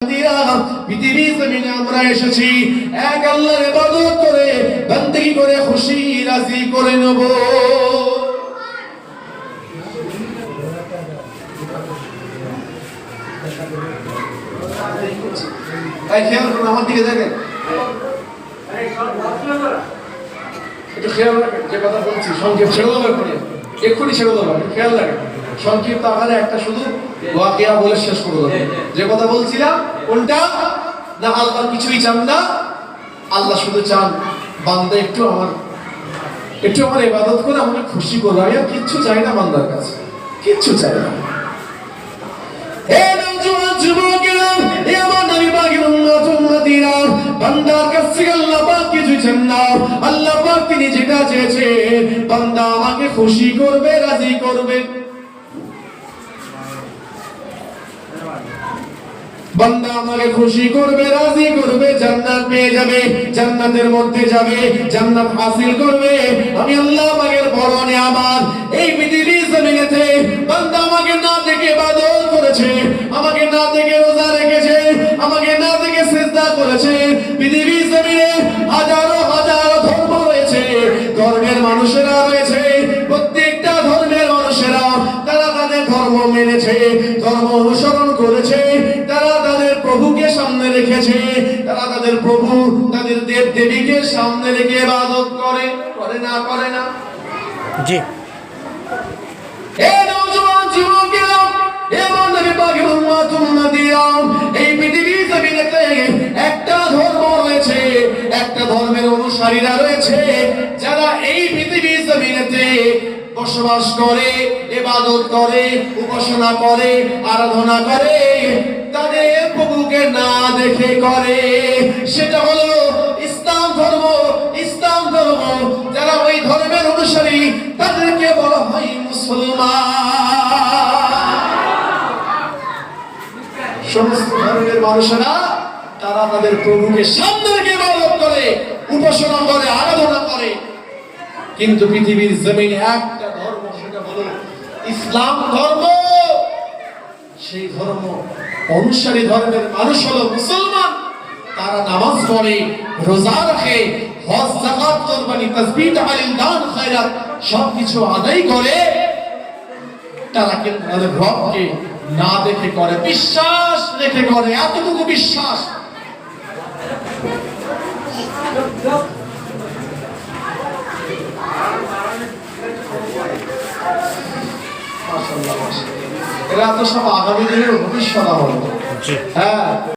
পৃথিবীর জমিনে আমরা এসেছি এক আল্লাহর ইবাদত করে বندگی করে খুশি রাজি করে নেব। এই খেয়াল করুন, আমার দিকে দেখেন, একটু খেয়াল রাখেন যে কথা বলছি। সংক্ষেপ ছেড়ে দেবো, এক্ষুনি ছেড়ে দেবো, খেয়াল রাখেন। সংক্ষিপ্ত আকারে একটা শুধু ওয়াকিয়া বলে শেষ করে দেবো। যে কথা বলছিলাম কোনটা, না আল্লাহ কিছুই চান না, আল্লাহ শুধু চান বান্দা একটু আমার ইবাদত করে আমাকে খুশি করবে। আমি আর কিচ্ছু চাই না বান্দার কাছে, কিচ্ছু চাই না। হে নওজোয়ান যুবকেরা, হে আমার নবী পাকের উম্মত উম্মতিরা, বান্দার কাছে আল্লাহ পাক কিছু চান না। আল্লাহ পাক তিনি যেটা চেয়েছেন, বান্দা আমাকে খুশি করবে, রাজি করবে। বান্দা আমাকে খুশি করবে, রাজি করবে, জান্নাত পেয়ে যাবে, জান্নাতের মধ্যে যাবে, জান্নাত হাসিল করবে। আমি আল্লাহ পাকের বড় নিয়ামত, এই পৃথিবীর জমিনেতে বান্দা আমাকে না দেখে ইবাদত করেছে, আমাকে না দেখে রোজা রেখেছে, আমাকে না দেখে সিজদা করেছে। পৃথিবীর জমিনে হাজারো হাজারো ধর্ম রয়েছে, ধর্মের মানুষেরা রয়েছে, প্রত্যেকটা ধর্মের মানুষেরা তারা তাদের ধর্ম মেনেছে, ধর্ম অনুসরণ করেছে, তারা তাদের প্রভুকে সামনে রেখেছে, তারা তাদের প্রভু, তাদের দেব দেবীকে সামনে রেখে ইবাদত করে, করে না করে না? জি। হে নওজোয়ান যুবকেরা, হে আমার নবী পাকের উম্মত উম্মতিরা, এই পৃথিবীর জমিনেতে একটা ধর্ম রয়েছে, একটা ধর্মের অনুসারীরা রয়েছে, যারা এই পৃথিবীর জমিনেতে বসবাস করে, ইবাদত করে, উপাসনা করে, আরাধনা করে, তাদের প্রভুকে না দেখে করে। সেটা হলো ইসলাম ধর্ম। ইসলাম ধর্ম যারা ওই ধর্মের অনুসারী, তাদেরকে বলা হয় মুসলমান। সমস্ত ধর্মের মানুষেরা তারা তাদের প্রভুকে সামনে রেখে ইবাদত করে, উপাসনা করে, আরাধনা করে। কিন্তু পৃথিবীর জমিনে একটা ধর্ম, সেটা হলো ইসলাম ধর্ম। সেই ধর্ম অনুসারী ধর্মের মানুষ হলো মুসলমান। তারা নামাজ পড়ে, রোজা রাখে, হজ যাকাত কুরবানি তাসবিহ তাহলিল দান খায়রাত সবকিছু আদায় করে। তারা কিন্তু তাদের রবকে না দেখে করে, বিশ্বাস রেখে করে, এতটুকু বিশ্বাস। এরা তো সব আগামী দিনের ভবিষ্যৎ। হ্যাঁ।